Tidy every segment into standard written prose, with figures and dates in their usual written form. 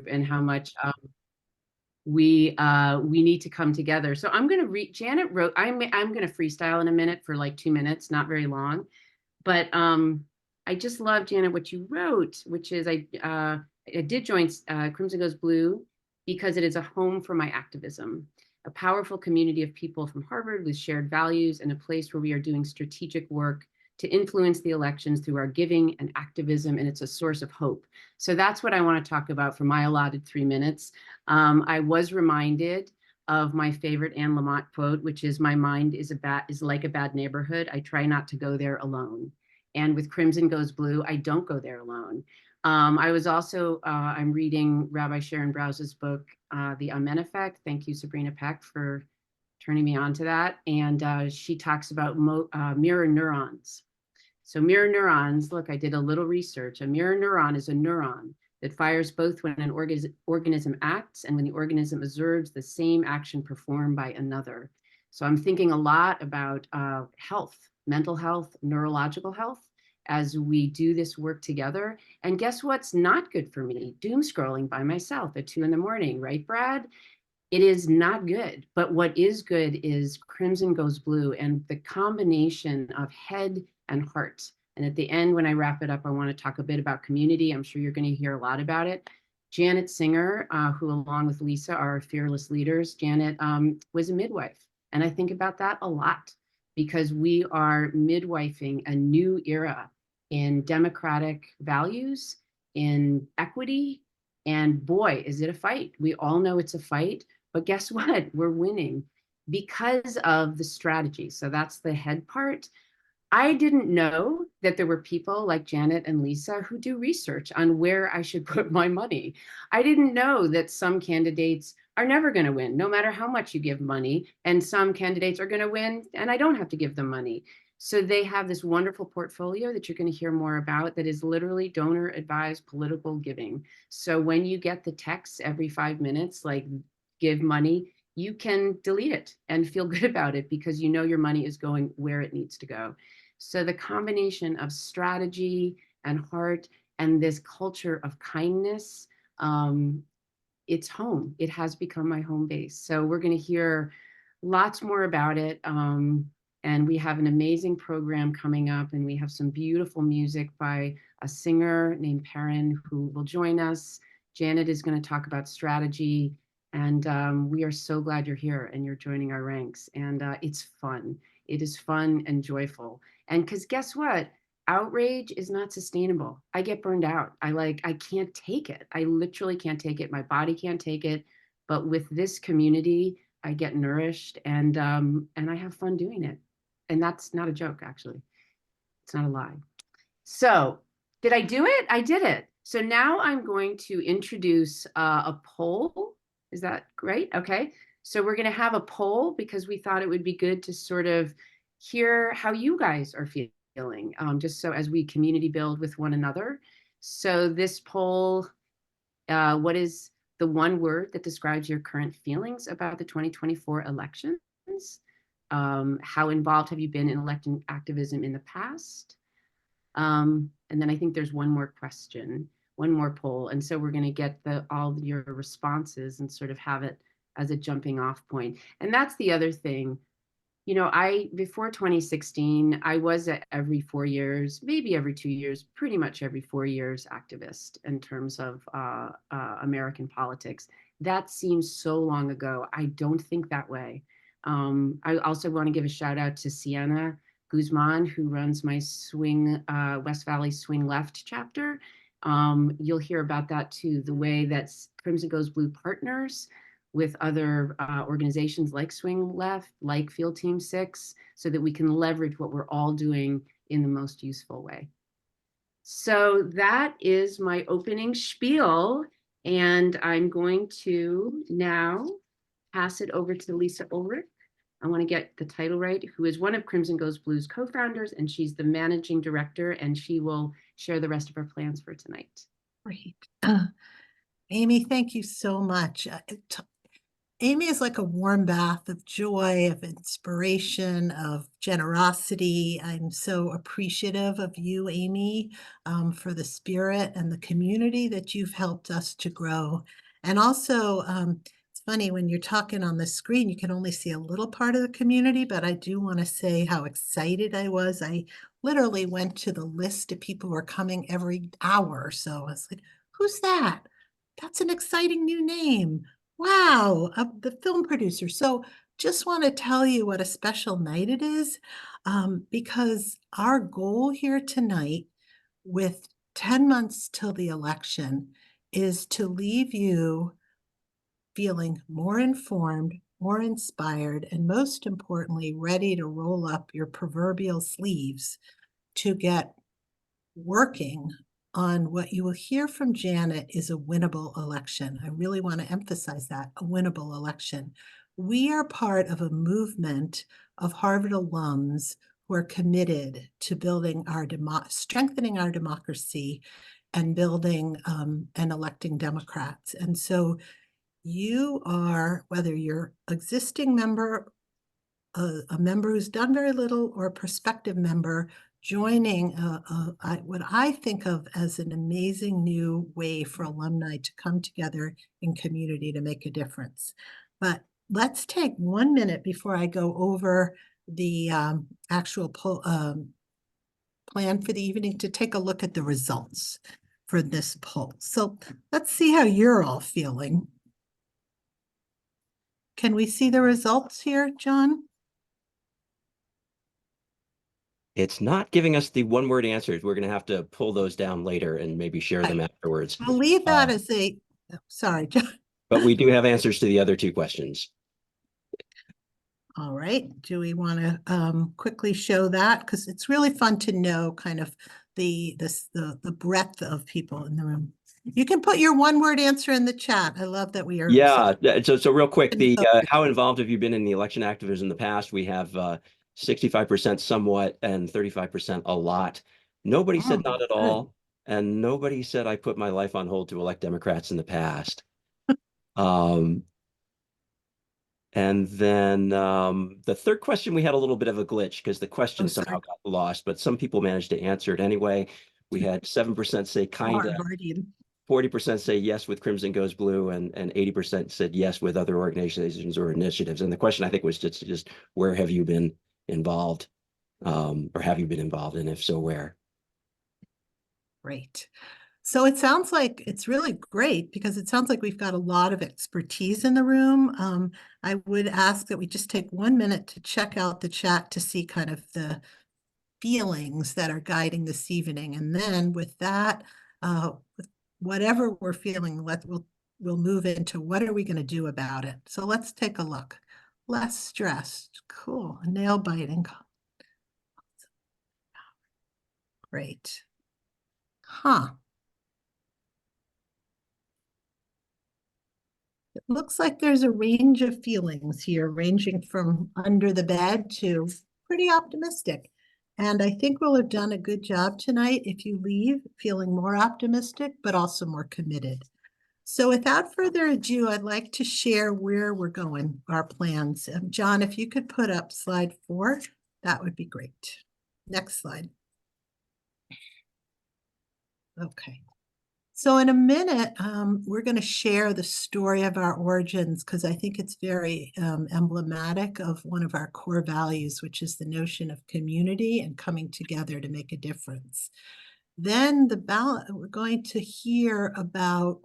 and how much we need to come together. So I'm going to read. Janet wrote. I'm going to freestyle in a minute for like 2 minutes, not very long, but I just love, Janet, what you wrote, which is I did join Crimson Goes Blue because it is a home for my activism, a powerful community of people from Harvard with shared values and a place where we are doing strategic work to influence the elections through our giving and activism, and it's a source of hope. So that's what I want to talk about for my allotted 3 minutes. I was reminded of my favorite Anne Lamott quote, which is, "My mind is like a bad neighborhood. I try not to go there alone." And with Crimson Goes Blue, I don't go there alone. I was also, I'm reading Rabbi Sharon Browse's book, The Amen Effect. Thank you, Sabrina Peck, for turning me on to that. And she talks about mirror neurons. So mirror neurons, look, I did a little research. A mirror neuron is a neuron that fires both when an organism acts and when the organism observes the same action performed by another. So I'm thinking a lot about health, mental health, neurological health, as we do this work together. And guess what's not good for me? Doom scrolling by myself at 2 a.m, right, Brad? It is not good. But what is good is Crimson Goes Blue and the combination of head and heart. And at the end, when I wrap it up, I want to talk a bit about community. I'm sure you're going to hear a lot about it. Janet Singer, who along with Lisa are fearless leaders, Janet was a midwife. And I think about that a lot because we are midwifing a new era in democratic values, in equity, and boy, is it a fight. We all know it's a fight, but guess what? We're winning because of the strategy. So that's the head part. I didn't know that there were people like Janet and Lisa who do research on where I should put my money. I didn't know that some candidates are never going to win, no matter how much you give money, and some candidates are going to win and I don't have to give them money. So they have this wonderful portfolio that you're going to hear more about that is literally donor advised political giving. So when you get the texts every 5 minutes, like give money, you can delete it and feel good about it because you know your money is going where it needs to go. So the combination of strategy and heart and this culture of kindness, it's home. It has become my home base. So we're going to hear lots more about it. And we have an amazing program coming up, and we have some beautiful music by a singer named Perrin who will join us. Janet is going to talk about strategy. And we are so glad you're here and you're joining our ranks. And it's fun. It is fun and joyful. And because guess what? Outrage is not sustainable. I get burned out. I can't take it. I literally can't take it. My body can't take it. But with this community, I get nourished and I have fun doing it. And that's not a joke, actually. It's not a lie. So did I do it? I did it. So now I'm going to introduce a poll. Is that great? Okay. So we're going to have a poll because we thought it would be good to sort of hear how you guys are feeling, just so as we community build with one another. So this poll, what is the one word that describes your current feelings about the 2024 elections? How involved have you been in election activism in the past? And then I think there's one more question, one more poll. And so we're going to get all your responses and sort of have it as a jumping off point. And that's the other thing. You know, before 2016, I was at every 4 years, maybe every 2 years, pretty much every 4 years activist in terms of American politics. That seems so long ago. I don't think that way. I also want to give a shout out to Sienna Guzman, who runs my West Valley Swing Left chapter. You'll hear about that too, the way that Crimson Goes Blue partners with other organizations like Swing Left, like Field Team 6, so that we can leverage what we're all doing in the most useful way. So that is my opening spiel, and I'm going to now pass it over to Lisa Ulrich. I want to get the title right, who is one of Crimson Goes Blue's co-founders, and she's the managing director, and she will share the rest of her plans for tonight. Great. Amy, thank you so much. Amy is like a warm bath of joy, of inspiration, of generosity. I'm so appreciative of you, Amy, for the spirit and the community that you've helped us to grow. And also, it's funny when you're talking on the screen, you can only see a little part of the community, but I do want to say how excited I was. I literally went to the list of people who are coming every hour or so. I was like, who's that? That's an exciting new name. Wow, the film producer. So just want to tell you what a special night it is, because our goal here tonight, with 10 months till the election, is to leave you feeling more informed, more inspired, and most importantly, ready to roll up your proverbial sleeves to get working on what you will hear from Janet is a winnable election. I really want to emphasize that, a winnable election. We are part of a movement of Harvard alums who are committed to building strengthening our democracy and building and electing Democrats. And so you are, whether you're existing member, a member who's done very little, or a prospective member, joining what I think of as an amazing new way for alumni to come together in community to make a difference. But let's take 1 minute before I go over the actual plan for the evening to take a look at the results for this poll. So let's see how you're all feeling. Can we see the results here, John? It's not giving us the one-word answers. We're going to have to pull those down later and maybe share them afterwards. I'll leave that as a, sorry, John. But we do have answers to the other two questions. All right. Do we want to quickly show that? Because it's really fun to know kind of the breadth of people in the room. You can put your one-word answer in the chat. I love that we are. Yeah. So real quick, the how involved have you been in the election activism in the past? We have 65% somewhat and 35% a lot. Nobody said not at all. And nobody said I put my life on hold to elect Democrats in the past. And then the third question, we had a little bit of a glitch because the question somehow got lost, but some people managed to answer it anyway. We had 7% say kind of, 40% say yes with Crimson Goes Blue, and 80% said yes with other organizations or initiatives. And the question I think was just where have you been involved, or have you been involved, and if so, where? Great. So it sounds like it's really great because it sounds like we've got a lot of expertise in the room. I would ask that we just take 1 minute to check out the chat to see kind of the feelings that are guiding this evening. And then with that, with whatever we're feeling, we'll move into what are we going to do about it. So let's take a look. Less stressed. Cool. Nail biting. Great. Huh. It looks like there's a range of feelings here, ranging from under the bed to pretty optimistic. And I think we'll have done a good job tonight if you leave feeling more optimistic, but also more committed. So without further ado, I'd like to share where we're going, our plans. John, if you could put up slide 4, that would be great. Next slide. Okay. So in a minute, we're going to share the story of our origins because I think it's very emblematic of one of our core values, which is the notion of community and coming together to make a difference. Then we're going to hear about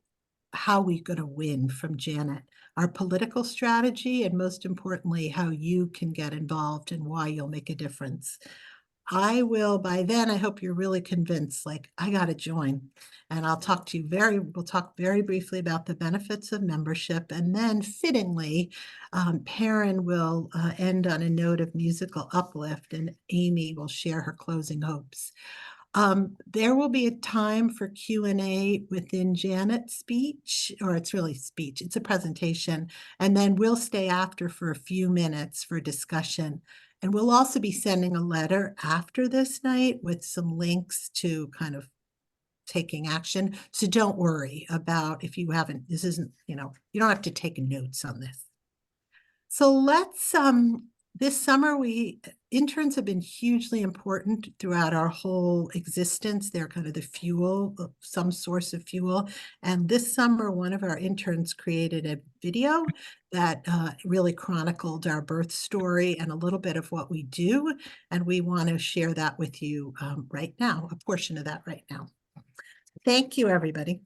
how we're going to win from Janet, our political strategy, and most importantly, how you can get involved and why you'll make a difference. By then, I hope you're really convinced, like, I got to join. And we'll talk very briefly about the benefits of membership. And then fittingly, Perrin will end on a note of musical uplift, and Amy will share her closing hopes. There will be a time for Q&A within Janet's speech, or it's really speech, it's a presentation. And then we'll stay after for a few minutes for discussion. And we'll also be sending a letter after this night with some links to kind of taking action. So don't worry about if you haven't, you don't have to take notes on this. So let's, this summer, interns have been hugely important throughout our whole existence. They're kind of the fuel, some source of fuel. And this summer, one of our interns created a video that really chronicled our birth story and a little bit of what we do. And we want to share that with you right now, a portion of that right now. Thank you, everybody.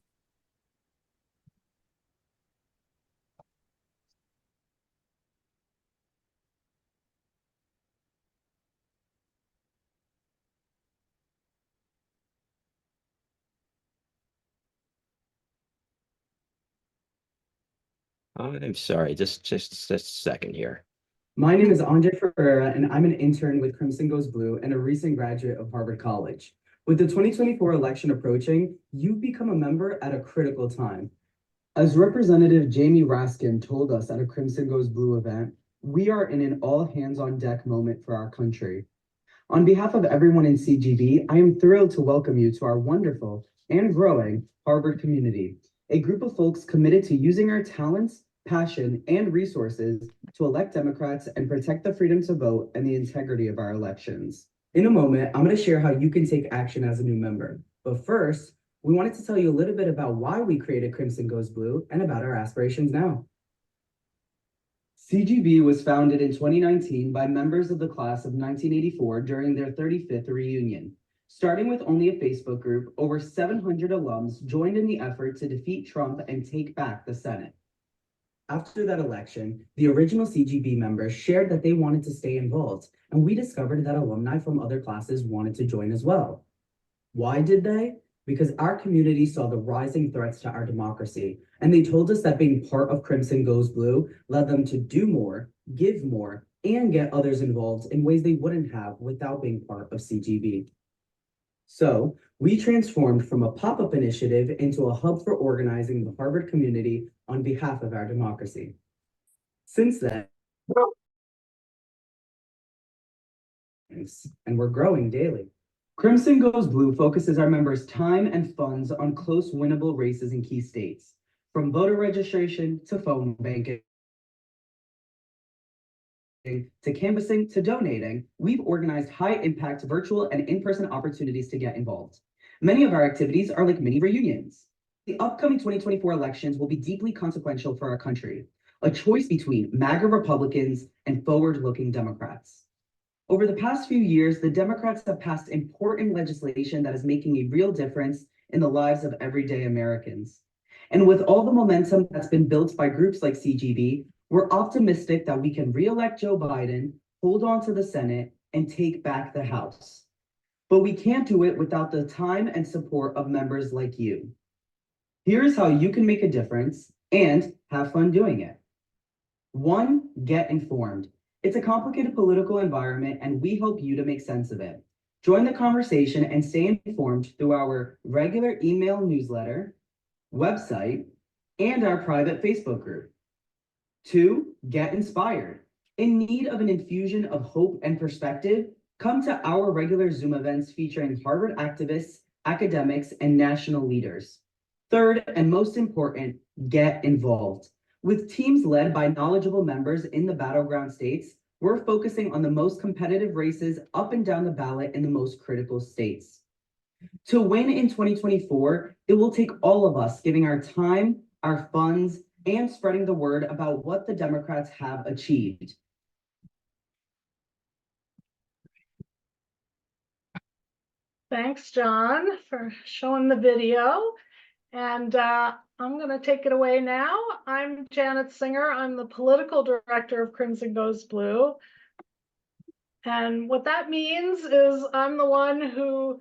I'm sorry, just a second here. My name is Andre Ferreira, and I'm an intern with Crimson Goes Blue and a recent graduate of Harvard College. With the 2024 election approaching, you've become a member at a critical time. As Representative Jamie Raskin told us at a Crimson Goes Blue event, we are in an all-hands-on-deck moment for our country. On behalf of everyone in CGB, I am thrilled to welcome you to our wonderful and growing Harvard community, a group of folks committed to using our talents, passion, and resources to elect Democrats and protect the freedom to vote and the integrity of our elections. In a moment, I'm going to share how you can take action as a new member. But first, we wanted to tell you a little bit about why we created Crimson Goes Blue and about our aspirations now. CGB was founded in 2019 by members of the class of 1984 during their 35th reunion. Starting with only a Facebook group, over 700 alums joined in the effort to defeat Trump and take back the Senate. After that election, the original CGB members shared that they wanted to stay involved, and we discovered that alumni from other classes wanted to join as well. Why did they? Because our community saw the rising threats to our democracy, and they told us that being part of Crimson Goes Blue led them to do more, give more, and get others involved in ways they wouldn't have without being part of CGB. So we transformed from a pop-up initiative into a hub for organizing the Harvard community on behalf of our democracy. Since then, and we're growing daily. Crimson Goes Blue focuses our members' time and funds on close winnable races in key states, from voter registration to phone banking, to canvassing to donating. We've organized high-impact virtual and in-person opportunities to get involved. Many of our activities are like mini reunions. The upcoming 2024 elections will be deeply consequential for our country, a choice between MAGA Republicans and forward-looking Democrats. Over the past few years, the Democrats have passed important legislation that is making a real difference in the lives of everyday Americans. And with all the momentum that's been built by groups like CGB, we're optimistic that we can re-elect Joe Biden, hold on to the Senate, and take back the House. But we can't do it without the time and support of members like you. Here's how you can make a difference and have fun doing it. 1, get informed. It's a complicated political environment, and we help you to make sense of it. Join the conversation and stay informed through our regular email newsletter, website, and our private Facebook group. 2, get inspired. In need of an infusion of hope and perspective, come to our regular Zoom events featuring Harvard activists, academics, and national leaders. 3rd, and most important, get involved. With teams led by knowledgeable members in the battleground states, we're focusing on the most competitive races up and down the ballot in the most critical states. To win in 2024, it will take all of us giving our time, our funds, and spreading the word about what the Democrats have achieved. Thanks, John, for showing the video. And I'm going to take it away now. I'm Janet Singer. I'm the political director of Crimson Goes Blue. And what that means is I'm the one who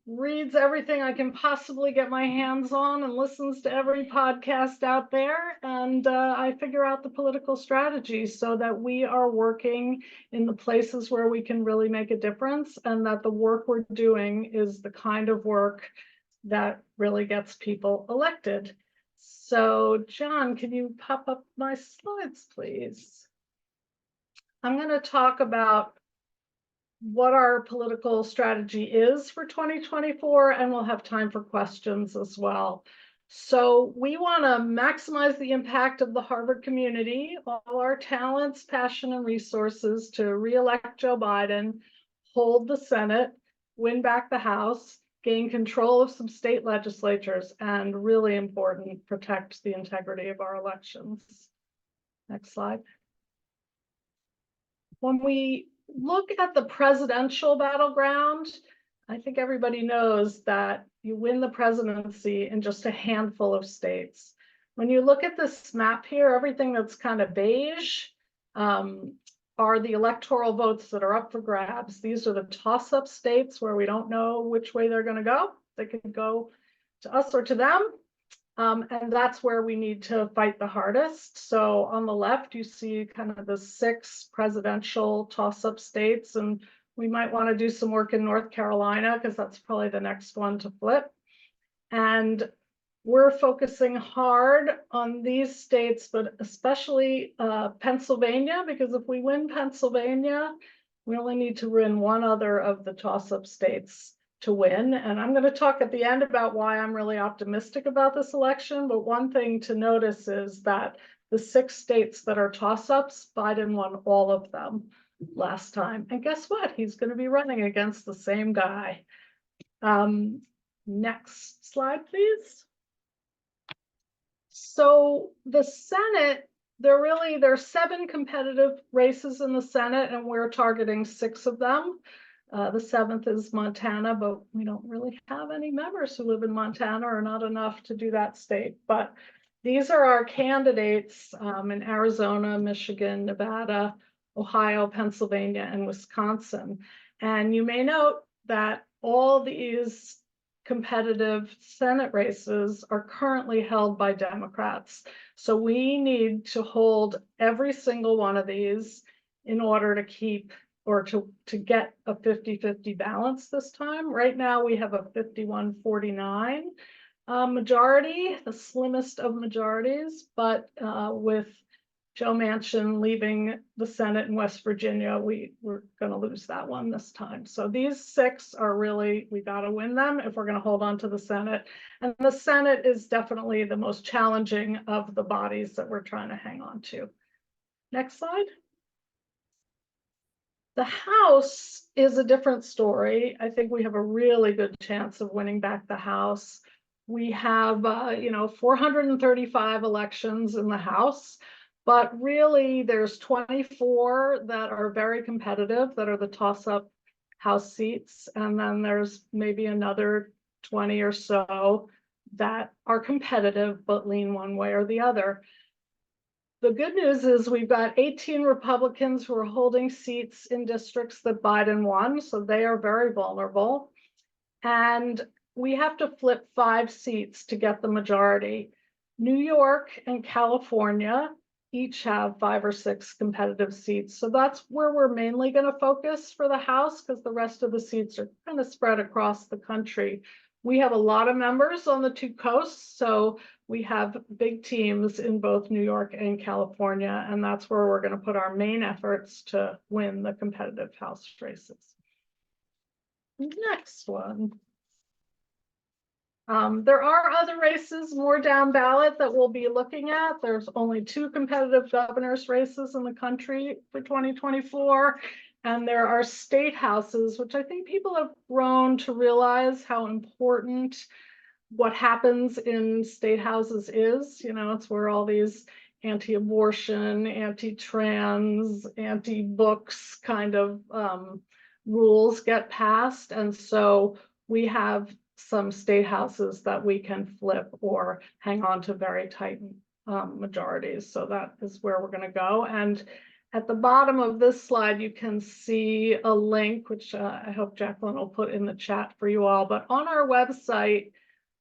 reads everything I can possibly get my hands on and listens to every podcast out there. And I figure out the political strategies so that we are working in the places where we can really make a difference, and that the work we're doing is the kind of work that really gets people elected. So, John, can you pop up my slides, please? I'm going to talk about what our political strategy is for 2024, and we'll have time for questions as well. So we want to maximize the impact of the Harvard community, all our talents, passion, and resources to re-elect Joe Biden, hold the Senate, win back the House, gain control of some state legislatures, and really important, protect the integrity of our elections. Next slide. When we look at the presidential battleground, I think everybody knows that you win the presidency in just a handful of states. When you look at this map here, everything that's kind of beige are the electoral votes that are up for grabs. These are the toss-up states where we don't know which way they're going to go. They could go to us or to them. And that's where we need to fight the hardest. So on the left, you see kind of the 6 presidential toss-up states, and we might want to do some work in North Carolina because that's probably the next one to flip. And we're focusing hard on these states, but especially Pennsylvania, because if we win Pennsylvania, we only need to win one other of the toss-up states to win. And I'm going to talk at the end about why I'm really optimistic about this election. But one thing to notice is that the 6 states that are toss-ups, Biden won all of them last time. And guess what? He's going to be running against the same guy. Next slide, please. So the Senate, there's 7 competitive races in the Senate, and we're targeting 6 of them. The 7th is Montana, but we don't really have any members who live in Montana, or not enough to do that state. But these are our candidates in Arizona, Michigan, Nevada, Ohio, Pennsylvania, and Wisconsin. And you may note that all these competitive Senate races are currently held by Democrats. So we need to hold every single one of these in order to keep or to get a 50-50 balance this time. Right now we have a 51-49 majority, the slimmest of majorities, but with Joe Manchin leaving the Senate in West Virginia, we're going to lose that one this time. So these 6 are really, we got to win them if we're going to hold on to the Senate. And the Senate is definitely the most challenging of the bodies that we're trying to hang on to. Next slide. The House is a different story. I think we have a really good chance of winning back the House. We have, 435 elections in the House, but really there's 24 that are very competitive, that are the toss-up House seats. And then there's maybe another 20 or so that are competitive, but lean one way or the other. The good news is we've got 18 Republicans who are holding seats in districts that Biden won, so they are very vulnerable. And we have to flip 5 seats to get the majority. New York and California each have 5 or 6 competitive seats. So that's where we're mainly going to focus for the House, because the rest of the seats are kind of spread across the country. We have a lot of members on the 2 coasts, so we have big teams in both New York and California, and that's where we're going to put our main efforts to win the competitive House races. Next one. There are other races more down ballot that we'll be looking at. There's only 2 competitive governor's races in the country for 2024. And there are state houses, which I think people have grown to realize how important what happens in state houses is. It's where all these anti-abortion, anti-trans, anti-books kind of rules get passed. And so we have some state houses that we can flip or hang on to very tight majorities. So that is where we're going to go. And at the bottom of this slide, you can see a link, which I hope Jacqueline will put in the chat for you all. But on our website,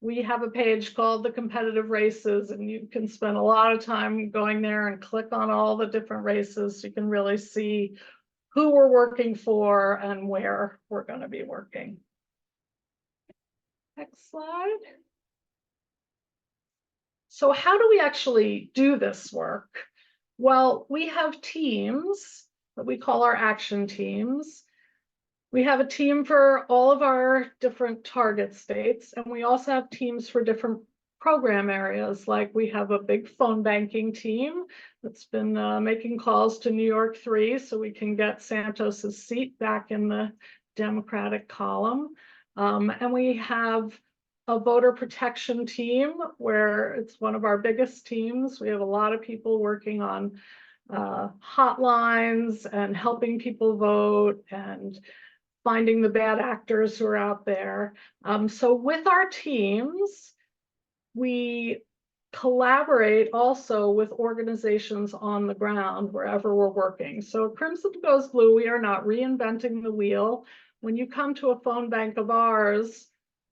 we have a page called the competitive races, and you can spend a lot of time going there and click on all the different races. So you can really see who we're working for and where we're going to be working. Next slide. So how do we actually do this work? Well, we have teams that we call our action teams. We have a team for all of our different target states, and we also have teams for different program areas, like we have a big phone banking team that's been making calls to New York 3 so we can get Santos's seat back in the Democratic column. And we have a voter protection team where it's one of our biggest teams. We have a lot of people working on hotlines and helping people vote and finding the bad actors who are out there. So with our teams, we collaborate also with organizations on the ground wherever we're working. So at Crimson Goes Blue, we are not reinventing the wheel. When you come to a phone bank of ours,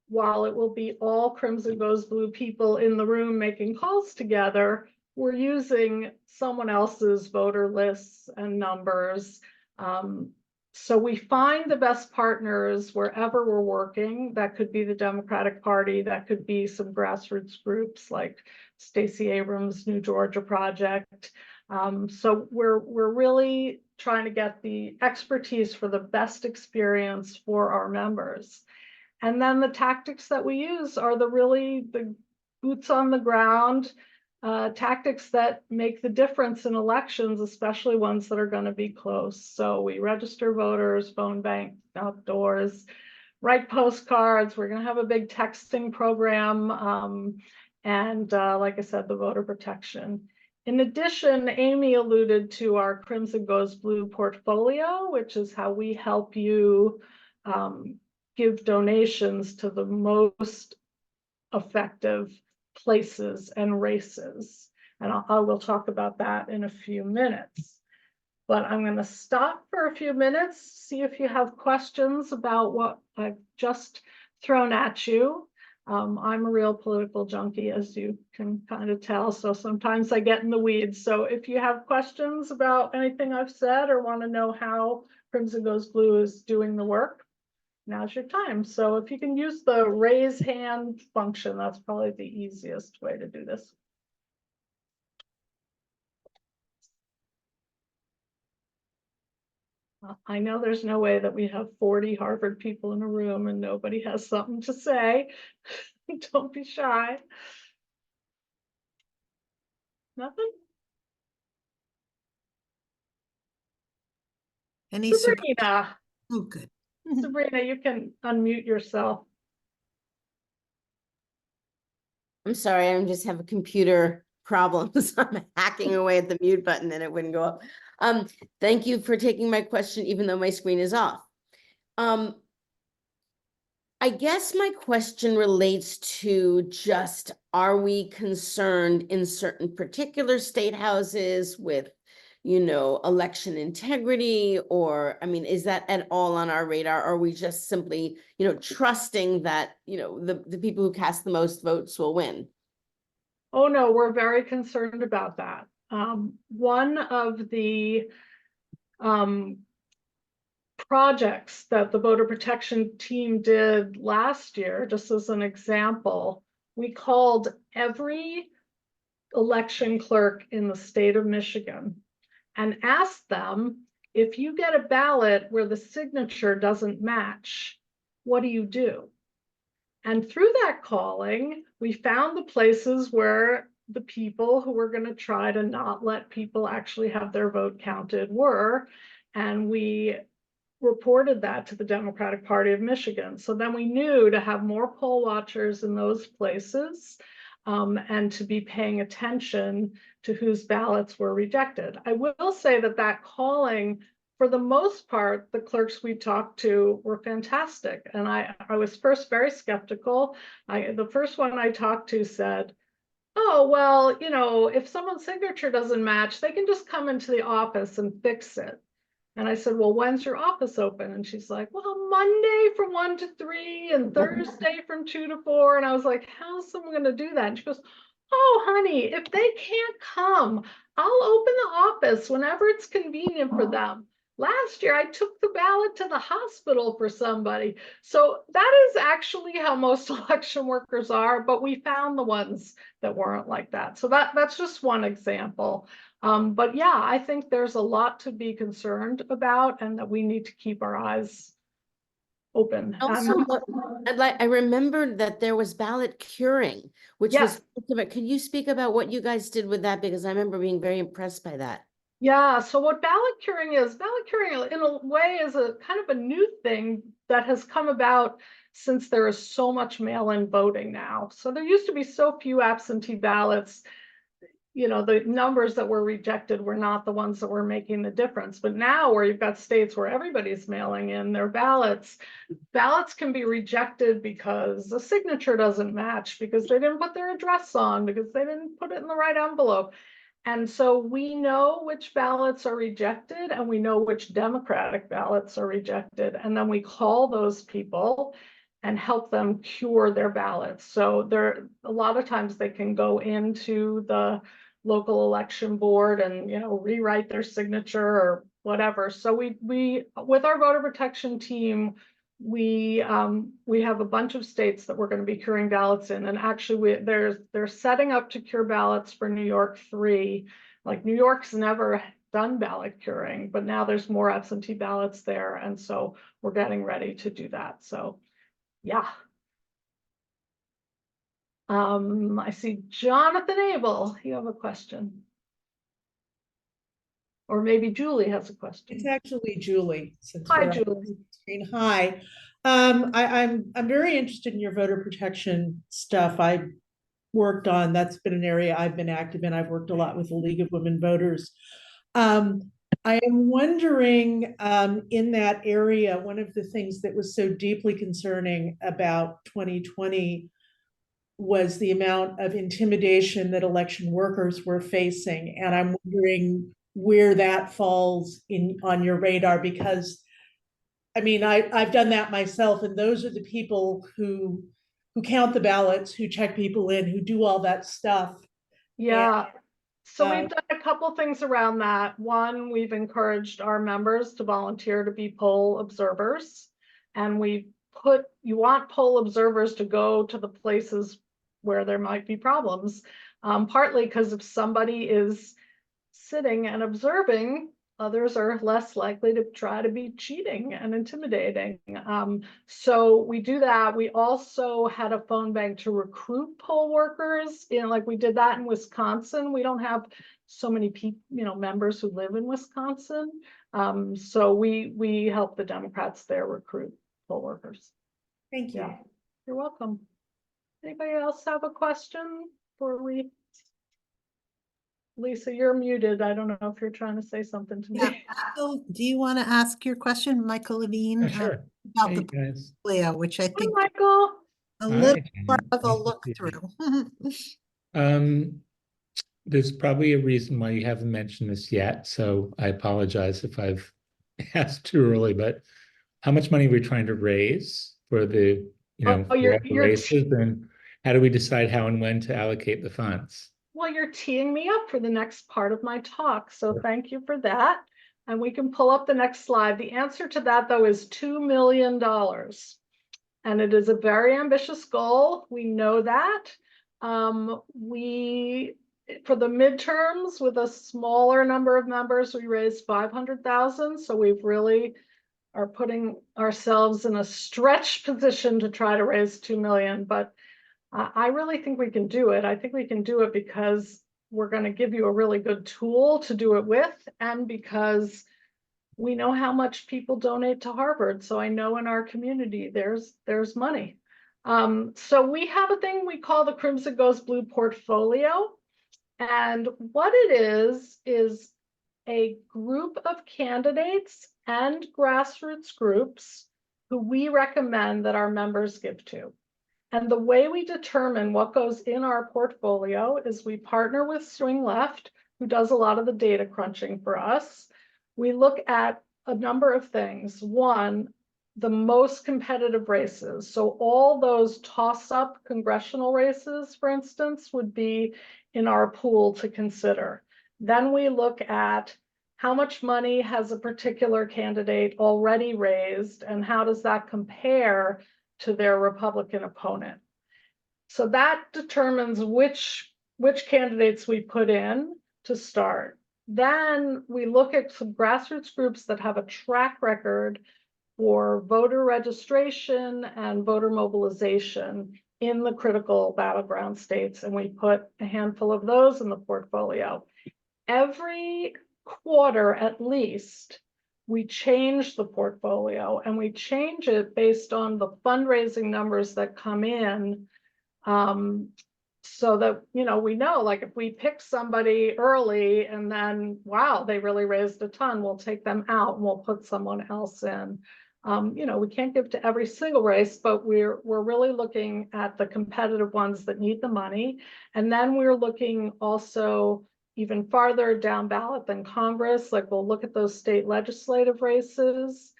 while it will be all Crimson Goes Blue people in the room making calls together, we're using someone else's voter lists and numbers. So we find the best partners wherever we're working. That could be the Democratic Party, that could be some grassroots groups like Stacey Abrams' New Georgia Project. So we're really trying to get the expertise for the best experience for our members. And then the tactics that we use are the boots on the ground tactics that make the difference in elections, especially ones that are going to be close. So we register voters, phone bank outdoors, write postcards. We're going to have a big texting program. And like I said, the voter protection. In addition, Amy alluded to our Crimson Goes Blue portfolio, which is how we help you give donations to the most effective places and races. And I will talk about that in a few minutes. But I'm going to stop for a few minutes, see if you have questions about what I've just thrown at you. I'm a real political junkie, as you can kind of tell, so sometimes I get in the weeds. So if you have questions about anything I've said or want to know how Crimson Goes Blue is doing the work, now's your time. So if you can use the raise hand function, that's probably the easiest way to do this. I know there's no way that we have 40 Harvard people in a room and nobody has something to say. Don't be shy. Nothing? Any Sabrina. Oh, good. Sabrina, you can unmute yourself. I'm sorry, I just have a computer problem. So I'm hacking away at the mute button and it wouldn't go up. Thank you for taking my question, even though my screen is off. I guess my question relates to just, are we concerned in certain particular state houses with, you know, election integrity? Or, I mean, is that at all on our radar? Or are we just simply, you know, trusting that, you know, the people who cast the most votes will win? Oh, no, we're very concerned about that. One of the projects that the voter protection team did last year, just as an example, we called every election clerk in the state of Michigan and asked them, if you get a ballot where the signature doesn't match, what do you do? And through that calling, we found the places where the people who were going to try to not let people actually have their vote counted were, and we reported that to the Democratic Party of Michigan. So then we knew to have more poll watchers in those places and to be paying attention to whose ballots were rejected. I will say that that calling, for the most part, the clerks we talked to were fantastic. And I was first very skeptical. The first one I talked to said, oh, well, you know, if someone's signature doesn't match, they can just come into the office and fix it. And I said, well, when's your office open? And she's like, well, Monday from 1 to 3 and Thursday from 2 to 4. And I was like, how's someone going to do that? And she goes, oh, honey, if they can't come, I'll open the office whenever it's convenient for them. Last year, I took the ballot to the hospital for somebody. So that is actually how most election workers are, but we found the ones that weren't like that. So that's just one example. But yeah, I think there's a lot to be concerned about and that we need to keep our eyes open. Also, I remembered that there was ballot curing, which Yes. was, could you speak about what you guys did with that? Because I remember being very impressed by that. Yeah, so what ballot curing is, in a way is a kind of a new thing that has come about since there is so much mail-in voting now. So there used to be so few absentee ballots. You know, the numbers that were rejected were not the ones that were making the difference. But now where you've got states where everybody's mailing in their ballots can be rejected because the signature doesn't match, because they didn't put their address on, because they didn't put it in the right envelope. And so we know which ballots are rejected and we know which Democratic ballots are rejected. And then we call those people and help them cure their ballots. So a lot of times they can go into the local election board and, you know, rewrite their signature or whatever. So we with our voter protection team, we have a bunch of states that we're going to be curing ballots in, and actually they're setting up to cure ballots for New York 3. Like, New York's never done ballot curing, but now there's more absentee ballots there, and so we're getting ready to do that. So yeah. I see Jonathan Abel, you have a question. Or maybe Julie has a question. It's actually Julie. Since Hi, we're on Julie. the screen. Hi. I'm very interested in your voter protection stuff. I worked on, that's been an area I've been active in. I've worked a lot with the League of Women Voters. I am wondering, in that area, one of the things that was so deeply concerning about 2020 was the amount of intimidation that election workers were facing. And I'm wondering where that falls on your radar, because I mean, I've done that myself, and those are the people who count the ballots, who check people in, who do all that stuff. Yeah. So And, we've done a couple things around that. One, we've encouraged our members to volunteer to be poll observers. And you want poll observers to go to the places where there might be problems, partly because if somebody is sitting and observing, others are less likely to try to be cheating and intimidating. So we do that. We also had a phone bank to recruit poll workers. Like we did that in Wisconsin. We don't have so many people, members who live in Wisconsin. So we help the Democrats there recruit poll workers. thank you. Yeah, you're welcome. Anybody else have a question before we? Lisa, you're muted. I don't know if you're trying to say something to me. Yeah. So do you want to ask your question, Michael Levine? Sure. About Hey, the guys. portfolio, which I Hi, think Michael. a Hi, little more Janet. of a Nice to look see you. through. There's probably a reason why you haven't mentioned this yet, so I apologize if I've asked too early, but how much money are we trying to raise for the, Oh, for you're all the races, and how do we decide how and when to allocate the funds? Well, you're teeing me up for the next part of my talk, so thank you for that. And we can pull up the next slide. The answer to that, though, is $2 million. And it is a very ambitious goal. We know that. For the midterms, with a smaller number of members, we raised 500,000. So we've really are putting ourselves in a stretch position to try to raise 2 million. But I really think we can do it. I think we can do it because we're going to give you a really good tool to do it with, and because we know how much people donate to Harvard. So I know in our community there's money. So we have a thing we call the Crimson Goes Blue portfolio. And what it is a group of candidates and grassroots groups who we recommend that our members give to. And the way we determine what goes in our portfolio is we partner with Swing Left, who does a lot of the data crunching for us. We look at a number of things. One, the most competitive races. So all those toss-up congressional races, for instance, would be in our pool to consider. Then we look at how much money has a particular candidate already raised, and how does that compare to their Republican opponent. So that determines which candidates we put in to start. Then we look at some grassroots groups that have a track record for voter registration and voter mobilization in the critical battleground states, and we put a handful of those in the portfolio. Every quarter at least, we change the portfolio, and we change it based on the fundraising numbers that come in, so that, you know, we know, like, if we pick somebody early and then, wow, they really raised a ton, we'll take them out and we'll put someone else in. You know, we can't give to every single race, but we're really looking at the competitive ones that need the money. And then we're looking also even farther down ballot than Congress, like we'll look at those state legislative races.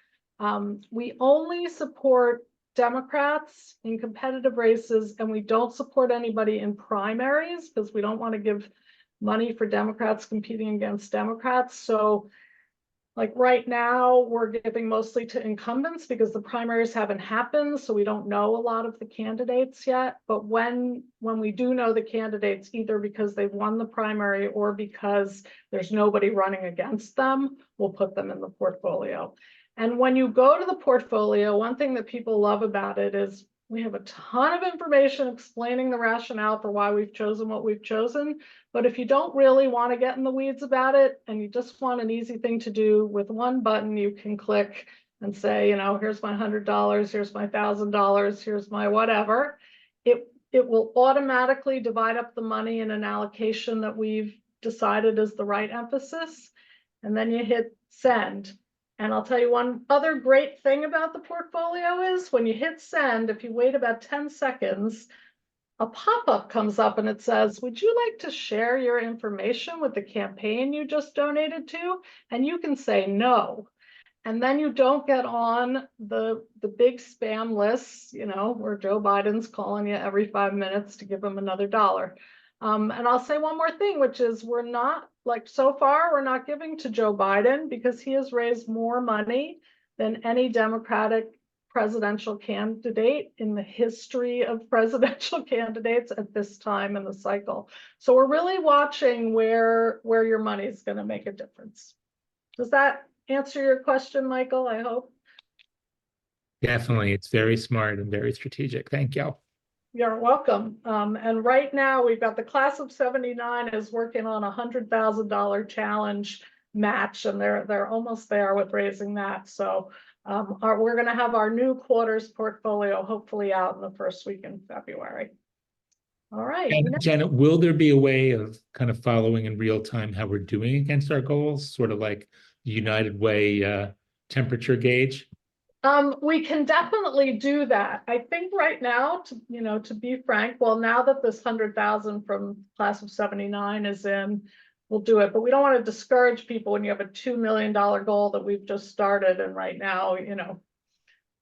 We only support Democrats in competitive races, and we don't support anybody in primaries because we don't want to give money for Democrats competing against Democrats. So like right now, we're giving mostly to incumbents because the primaries haven't happened, so we don't know a lot of the candidates yet. But when we do know the candidates, either because they've won the primary or because there's nobody running against them, we'll put them in the portfolio. And when you go to the portfolio, one thing that people love about it is we have a ton of information explaining the rationale for why we've chosen what we've chosen. But if you don't really want to get in the weeds about it and you just want an easy thing to do, with one button you can click and say, you know, here's my $100, here's my $1,000, here's my whatever. It will automatically divide up the money in an allocation that we've decided is the right emphasis. And then you hit send. And I'll tell you one other great thing about the portfolio is when you hit send, if you wait about 10 seconds, a pop-up comes up and it says, would you like to share your information with the campaign you just donated to? And you can say no. And then you don't get on the big spam lists, you know, where Joe Biden's calling you every 5 minutes to give him another $1. And I'll say one more thing, which is we're not, like, so far, we're not giving to Joe Biden because he has raised more money than any Democratic presidential candidate in the history of presidential candidates at this time in the cycle. So we're really watching where your money is going to make a difference. Does that answer your question, Michael? I hope. Definitely. It's very smart and very strategic. Thank you. You're welcome. And right now we've got the class of 79 is working on $100,000 challenge match, and they're almost there with raising that. So we're going to have our new quarters portfolio hopefully out in the first week in February. All right. And Janet, will there be a way of kind of following in real time how we're doing against our goals, sort of like the United Way temperature gauge? We can definitely do that. I think right now, to be frank, well, now that this 100,000 from class of 79 is in, we'll do it. But we don't want to discourage people when you have a $2 million goal that we've just started, and right now, you know,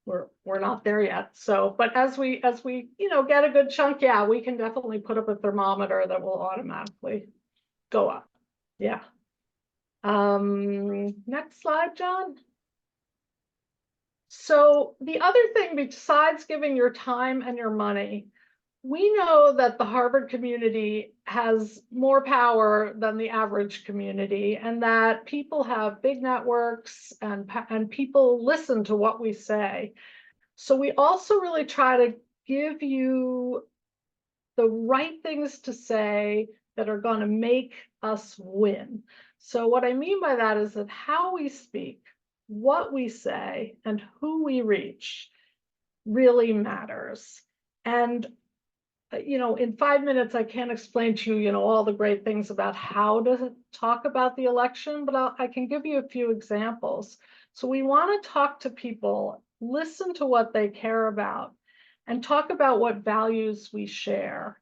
we're not there yet. So, but as we get a good chunk, yeah, we can definitely put up a thermometer that will automatically go up. Yeah. Next slide, John. So the other thing, besides giving your time and your money, we know that the Harvard community has more power than the average community, and that people have big networks and people listen to what we say. So we also really try to give you the right things to say that are going to make us win. So what I mean by that is that how we speak, what we say, and who we reach really matters. And in 5 minutes, I can't explain to you, all the great things about how to talk about the election, but I can give you a few examples. So we want to talk to people, listen to what they care about, and talk about what values we share.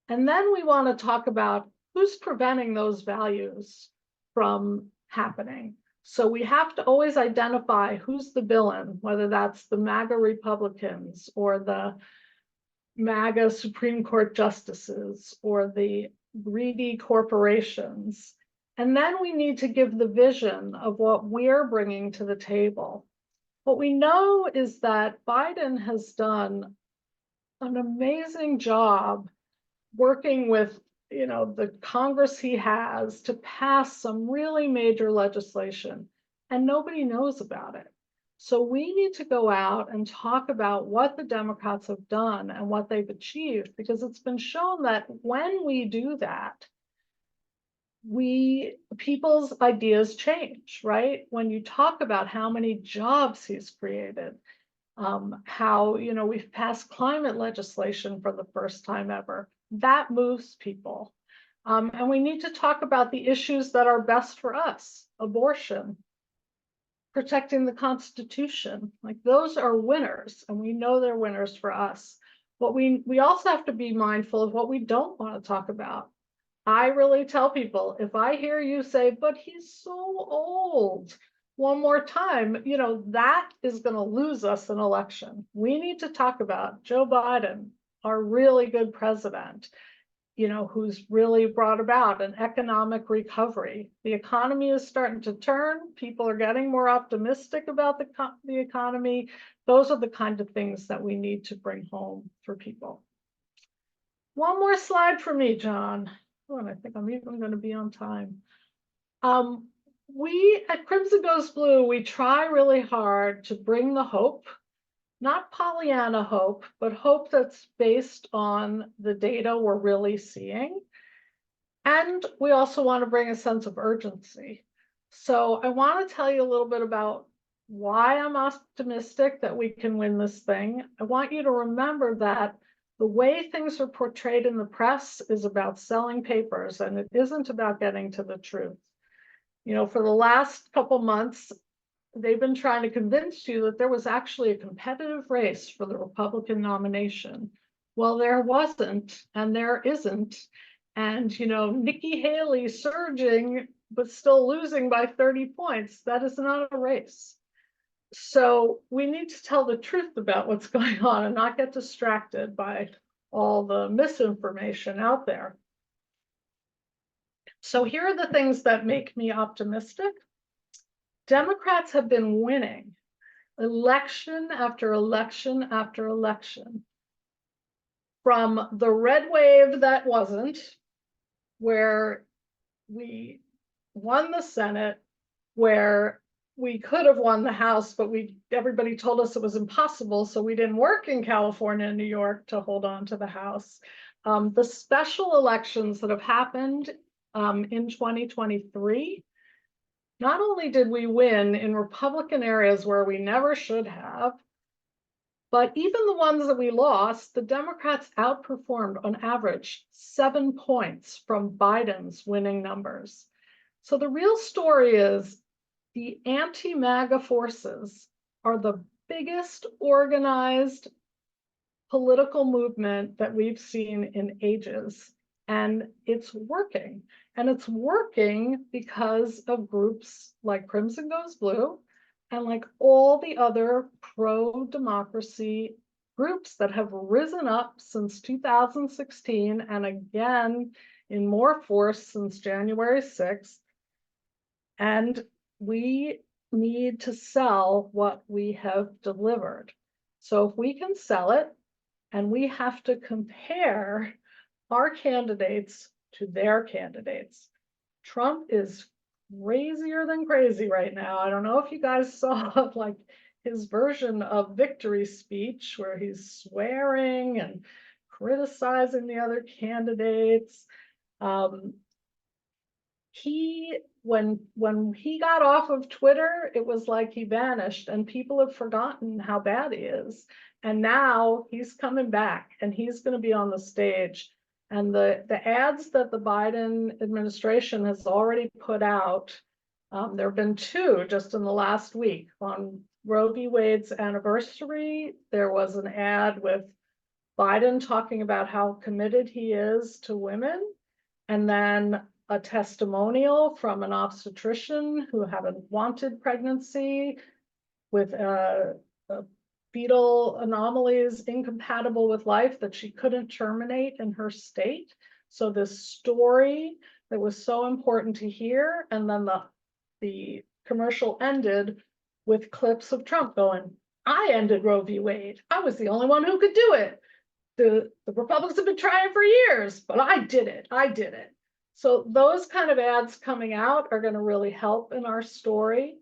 And then we want to talk about who's preventing those values from happening. So we have to always identify who's the villain, whether that's the MAGA Republicans or the MAGA Supreme Court justices or the greedy corporations. And then we need to give the vision of what we're bringing to the table. What we know is that Biden has done an amazing job working with the Congress he has to pass some really major legislation, and nobody knows about it. So we need to go out and talk about what the Democrats have done and what they've achieved, because it's been shown that when we do that, people's ideas change, right? When you talk about how many jobs he's created, how, we've passed climate legislation for the first time ever, that moves people. And we need to talk about the issues that are best for us: abortion, protecting the Constitution. Like, those are winners, and we know they're winners for us. But we also have to be mindful of what we don't want to talk about. I really tell people, if I hear you say, but he's so old, one more time, that is going to lose us an election. We need to talk about Joe Biden, our really good president, who's really brought about an economic recovery. The economy is starting to turn. People are getting more optimistic about the economy. Those are the kind of things that we need to bring home for people. One more slide for me, John. Oh, and I think I'm even going to be on time. We at Crimson Goes Blue, we try really hard to bring the hope, not Pollyanna hope, but hope that's based on the data we're really seeing. And we also want to bring a sense of urgency. So I want to tell you a little bit about why I'm optimistic that we can win this thing. I want you to remember that the way things are portrayed in the press is about selling papers, and it isn't about getting to the truth. For the last couple months, they've been trying to convince you that there was actually a competitive race for the Republican nomination. Well, there wasn't, and there isn't. And, Nikki Haley surging, but still losing by 30 points. That is not a race. So we need to tell the truth about what's going on and not get distracted by all the misinformation out there. So here are the things that make me optimistic. Democrats have been winning election after election after election. From the red wave that wasn't, where we won the Senate, where we could have won the House, but everybody told us it was impossible, so we didn't work in California and New York to hold on to the House. The special elections that have happened in 2023, not only did we win in Republican areas where we never should have, but even the ones that we lost, the Democrats outperformed on average 7 points from Biden's winning numbers. So the real story is the anti-MAGA forces are the biggest organized political movement that we've seen in ages, and it's working. And it's working because of groups like Crimson Goes Blue and like all the other pro-democracy groups that have risen up since 2016 and again in more force since January 6th. And we need to sell what we have delivered. So if we can sell it, and we have to compare our candidates to their candidates. Trump is crazier than crazy right now. I don't know if you guys saw like his version of victory speech where he's swearing and criticizing the other candidates. When he got off of Twitter, it was like he vanished, and people have forgotten how bad he is. And now he's coming back, and he's going to be on the stage. And the ads that the Biden administration has already put out, there have been 2 just in the last week. On Roe v. Wade's anniversary, there was an ad with Biden talking about how committed he is to women, and then a testimonial from an obstetrician who had a wanted pregnancy with fetal anomalies incompatible with life that she couldn't terminate in her state. So this story that was so important to hear, and then the commercial ended with clips of Trump going, "I ended Roe v. Wade. I was the only one who could do it. The Republicans have been trying for years, but I did it. I did it." So those kind of ads coming out are going to really help in our story.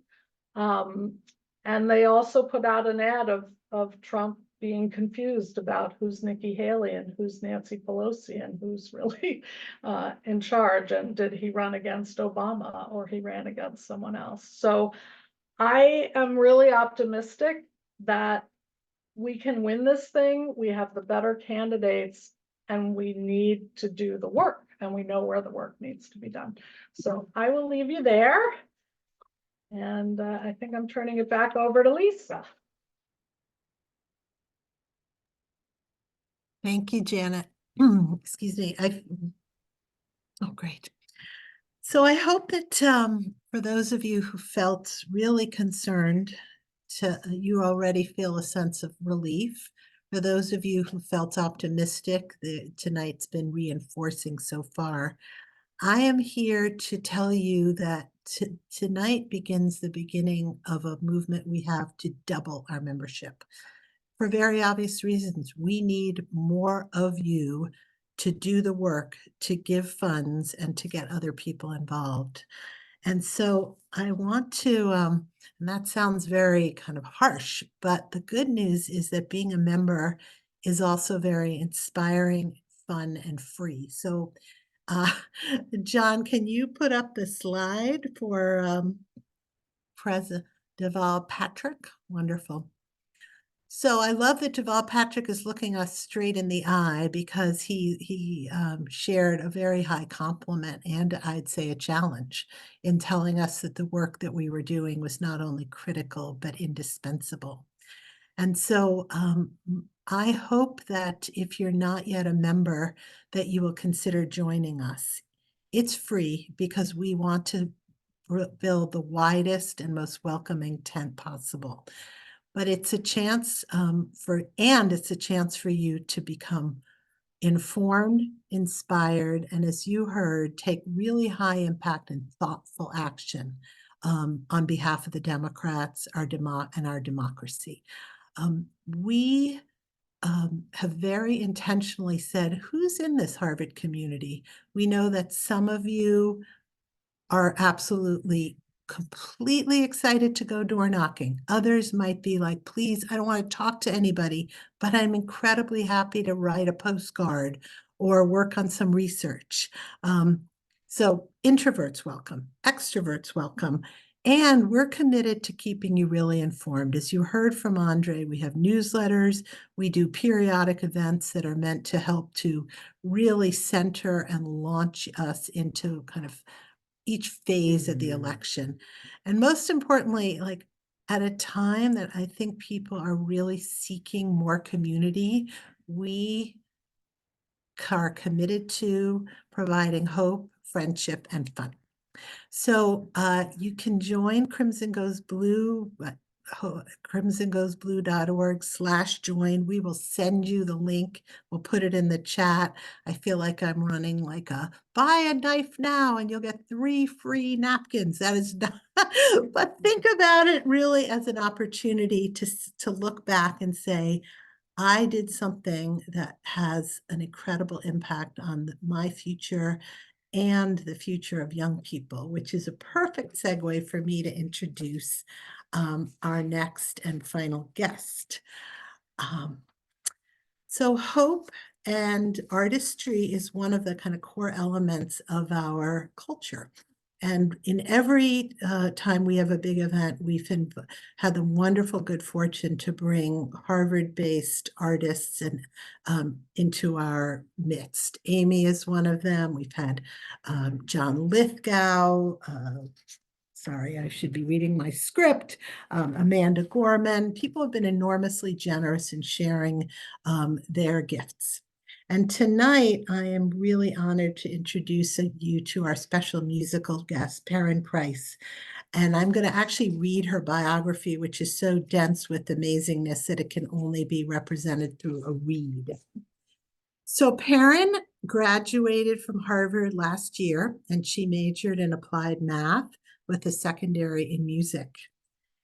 And they also put out an ad of Trump being confused about who's Nikki Haley and who's Nancy Pelosi and who's really in charge, and did he run against Obama or he ran against someone else. So I am really optimistic that we can win this thing. We have the better candidates and we need to do the work, and we know where the work needs to be done. So I will leave you there. And I think I'm turning it back over to Lisa. Thank you, Janet. Excuse me. Oh, great. So I hope that for those of you who felt really concerned, you already feel a sense of relief. For those of you who felt optimistic, tonight's been reinforcing so far. I am here to tell you that tonight begins the beginning of a movement we have to double our membership. For very obvious reasons, we need more of you to do the work, to give funds, and to get other people involved. And so I want to, and that sounds very kind of harsh, but the good news is that being a member is also very inspiring, fun, and free. So, John, can you put up the slide for President Deval Patrick? Wonderful. So I love that Deval Patrick is looking us straight in the eye, because he shared a very high compliment and I'd say a challenge in telling us that the work that we were doing was not only critical, but indispensable. And so I hope that if you're not yet a member, that you will consider joining us. It's free because we want to build the widest and most welcoming tent possible. But it's a chance it's a chance for you to become informed, inspired, and as you heard, take really high impact and thoughtful action on behalf of the Democrats, our democracy. We have very intentionally said, who's in this Harvard community? We know that some of you are absolutely completely excited to go door knocking. Others might be like, please, I don't want to talk to anybody, but I'm incredibly happy to write a postcard or work on some research. So introverts welcome, extroverts welcome, and we're committed to keeping you really informed. As you heard from Andre, we have newsletters, we do periodic events that are meant to help to really center and launch us into kind of each phase of the election. And most importantly, like at a time that I think people are really seeking more community, we are committed to providing hope, friendship, and fun. So you can join Crimson Goes Blue, crimsongoesblue.org/join. We will send you the link. We'll put it in the chat. I feel like I'm running like a buy a knife now and you'll get 3 free napkins. That is not, but think about it really as an opportunity to look back and say, I did something that has an incredible impact on my future and the future of young people, which is a perfect segue for me to introduce our next and final guest. So hope and artistry is one of the kind of core elements of our culture. And in every time we have a big event, we've had the wonderful good fortune to bring Harvard-based artists into our midst. Amy is one of them. We've had John Lithgow, sorry, I should be reading my script. Amanda Gorman. People have been enormously generous in sharing their gifts. And tonight, I am really honored to introduce you to our special musical guest, Perrin Price. And I'm going to actually read her biography, which is so dense with amazingness that it can only be represented through a read. So Perrin graduated from Harvard last year, and she majored in applied math with a secondary in music.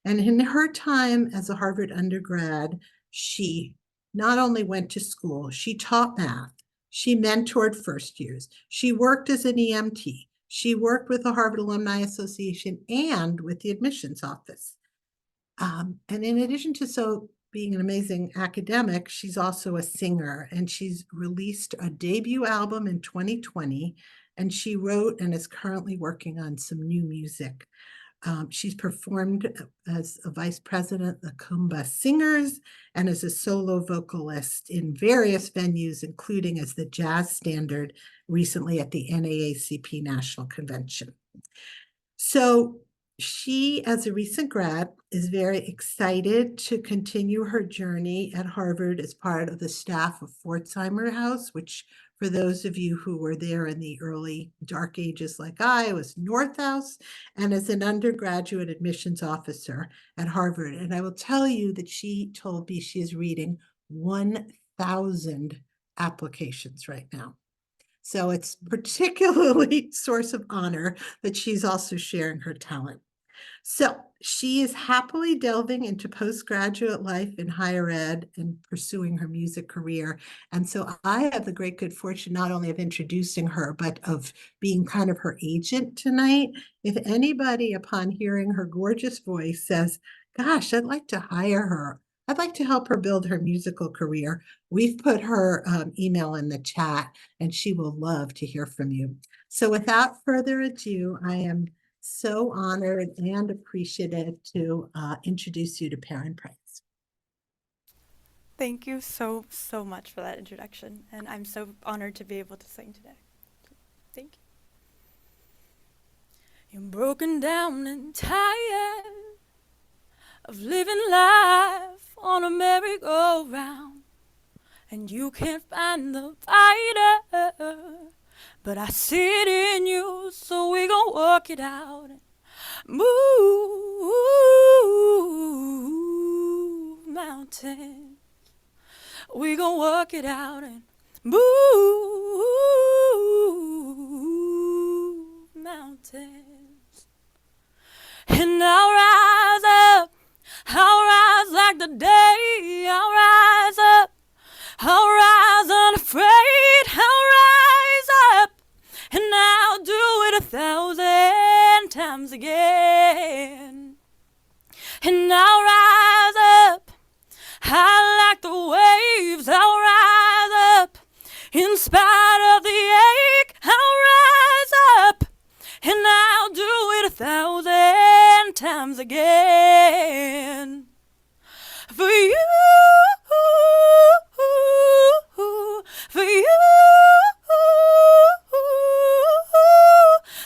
And in her time as a Harvard undergrad, she not only went to school, she taught math, she mentored first years, she worked as an EMT, she worked with the Harvard Alumni Association and with the admissions office. And in addition to being an amazing academic, she's also a singer, and she's released a debut album in 2020, and she wrote and is currently working on some new music. She's performed as a vice president of the Kumba Singers and as a solo vocalist in various venues, including as the jazz standard recently at the NAACP National Convention. So she, as a recent grad, is very excited to continue her journey at Harvard as part of the staff of Pforzheimer House, which, for those of you who were there in the early dark ages like I, was North House, and as an undergraduate admissions officer at Harvard. And I will tell you that she told me she is reading 1,000 applications right now. So it's particularly source of honor that she's also sharing her talent. So she is happily delving into postgraduate life in higher ed and pursuing her music career. And so I have the great good fortune not only of introducing her, but of being kind of her agent tonight. If anybody, upon hearing her gorgeous voice, says, gosh, I'd like to hire her, I'd like to help her build her musical career, we've put her email in the chat, and she will love to hear from you. So without further ado, I am so honored and appreciative to introduce you to Perrin Price. Thank you so much for that introduction, and I'm so honored to be able to sing today. Thank you. You're broken down and tired of living life on a merry-go-round, and you can't find the fighter, but I see it in you, so we gon' work it out and move mountains. We gon' work it out and move mountains. And I'll rise up, I'll rise like the day, I'll rise up, I'll rise unafraid, I'll rise up, and I'll do it 1,000 times again. And I'll rise up, I like the waves, I'll rise up, in spite of the ache, I'll rise up, and I'll do it 1,000 times again. For you, for you,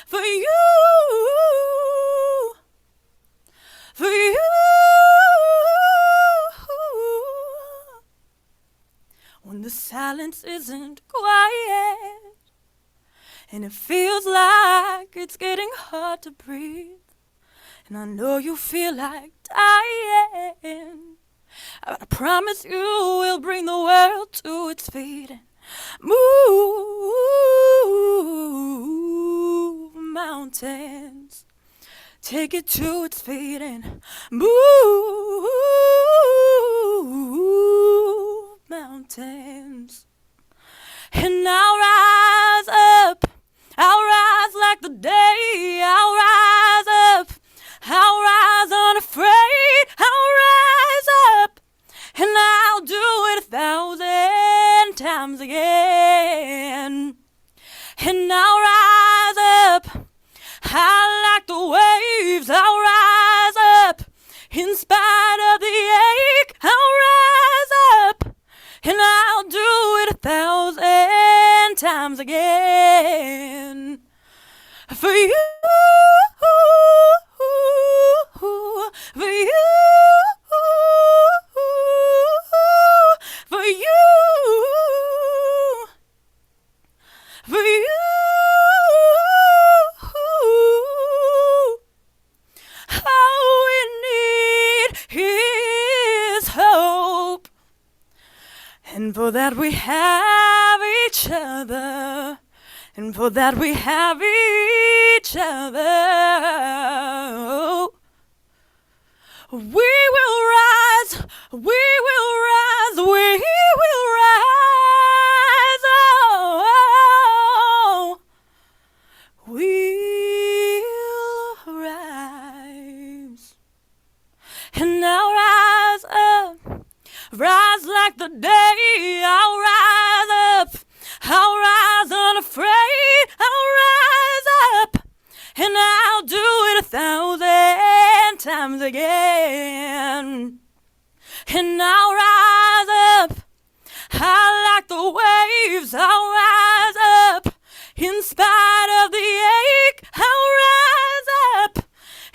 for you, for you. When the silence isn't quiet and it feels like it's getting hard to breathe, and I know you feel like dying, I promise you we'll bring the world to its feet and move mountains. Take it to its feet and move mountains. And I'll rise up, I'll rise like the day, I'll rise up, I'll rise unafraid, I'll rise up, and I'll do it 1,000 times again. And I'll rise up, I like the waves, I'll rise up, in spite of the ache, I'll rise up, and I'll do it 1,000 times again. For you, for you, for you, for you. All we need is hope, and for that we have each other, and for that we have each other. We will rise, we will rise, we will rise, oh, we'll rise. And rise like the day. I'll rise up. I'll rise unafraid. I'll rise up. And I'll do it 1,000 times again. And I'll rise up. I like the waves. I'll rise up. In spite of the ache, I'll rise up.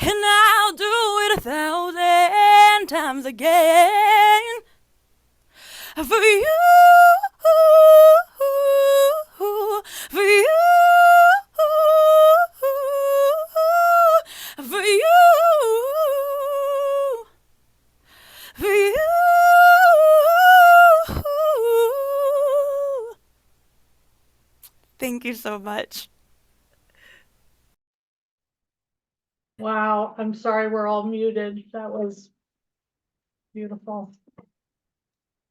And I'll do it 1,000 times again. For you, for you, for you, for you. Thank you so much. Wow, I'm sorry we're all muted. That was beautiful.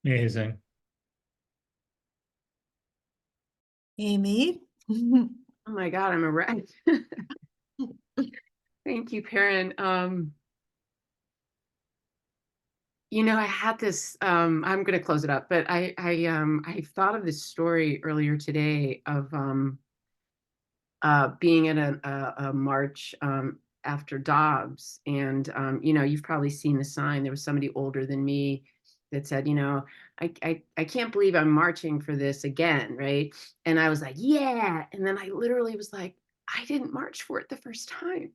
Amazing. Amy? Oh my God, I'm a wreck. Thank you, Perrin. You know, I had this, I'm going to close it up, but I thought of this story earlier today of being at a march after Dobbs. And, you know, you've probably seen the sign. There was somebody older than me that said, you know, I can't believe I'm marching for this again, right? And I was like, yeah. And then I literally was like, I didn't march for it the first time.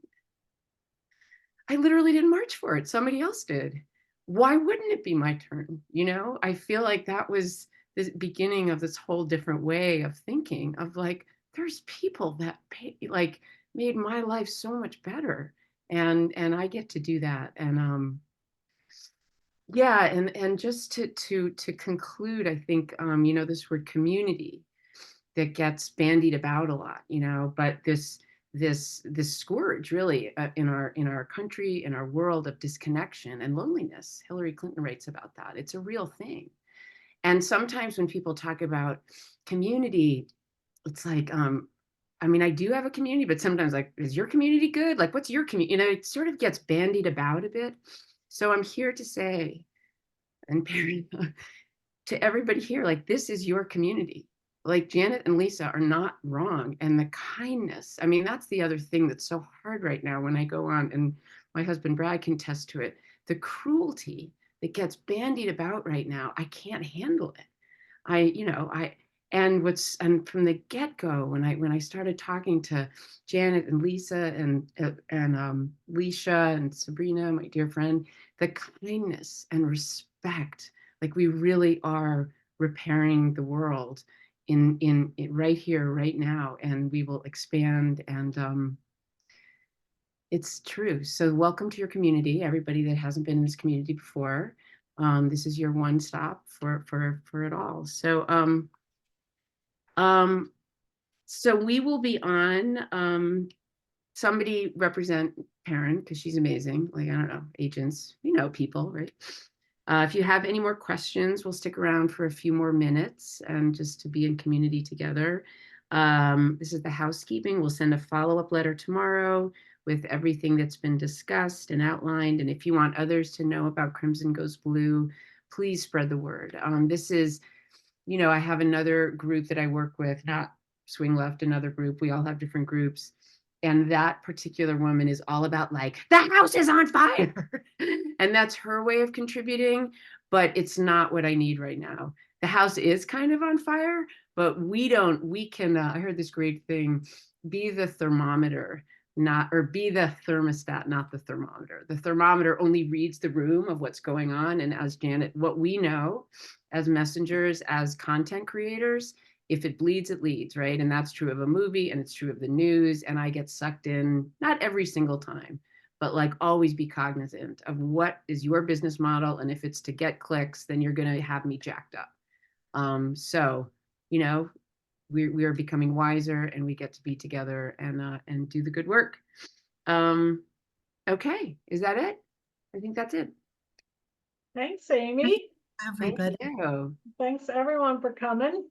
I literally didn't march for it. Somebody else did. Why wouldn't it be my turn? You know, I feel like that was the beginning of this whole different way of thinking of like, there's people that made my life so much better. And I get to do that. And yeah, and just to conclude, I think you know, this word community that gets bandied about a lot, you know, but this scourge really in our country, in our world of disconnection and loneliness. Hillary Clinton writes about that. It's a real thing. And sometimes when people talk about community, it's like, I mean, I do have a community, but sometimes like, is your community good? Like, what's your community? You know, it sort of gets bandied about a bit. So I'm here to say, and to everybody here, like, this is your community. Like, Janet and Lisa are not wrong. And the kindness, I mean, that's the other thing that's so hard right now when I go on, and my husband Brad can attest to it, the cruelty that gets bandied about right now. I can't handle it. And from the get-go, when I started talking to Janet and Lisa and Leisha and Sabrina, my dear friend, the kindness and respect, like we really are repairing the world in right here, right now, and we will expand. And it's true. So welcome to your community, everybody that hasn't been in this community before. This is your one stop for it all. So we will be on, somebody represent Perrin, because she's amazing. Like, I don't know, agents, you know, people, right? If you have any more questions, we'll stick around for a few more minutes and just to be in community together. This is the housekeeping. We'll send a follow-up letter tomorrow with everything that's been discussed and outlined. And if you want others to know about Crimson Goes Blue, please spread the word. This is, you know, I have another group that I work with, not Swing Left, another group. We all have different groups. And that particular woman is all about like, the house is on fire. And that's her way of contributing, but it's not what I need right now. The house is kind of on fire, but we can, I heard this great thing, be the thermometer, or be the thermostat, not the thermometer. The thermometer only reads the room of what's going on. And as Janet, what we know as messengers, as content creators, if it bleeds, it leads, right? And that's true of a movie, and it's true of the news. And I get sucked in, not every single time, but like always be cognizant of what is your business model. And if it's to get clicks, then you're going to have me jacked up. So, you know, we are becoming wiser, and we get to be together and do the good work. Okay, is that it? I think that's it. Thanks, Amy. Everybody. Thank you. Thanks everyone for coming.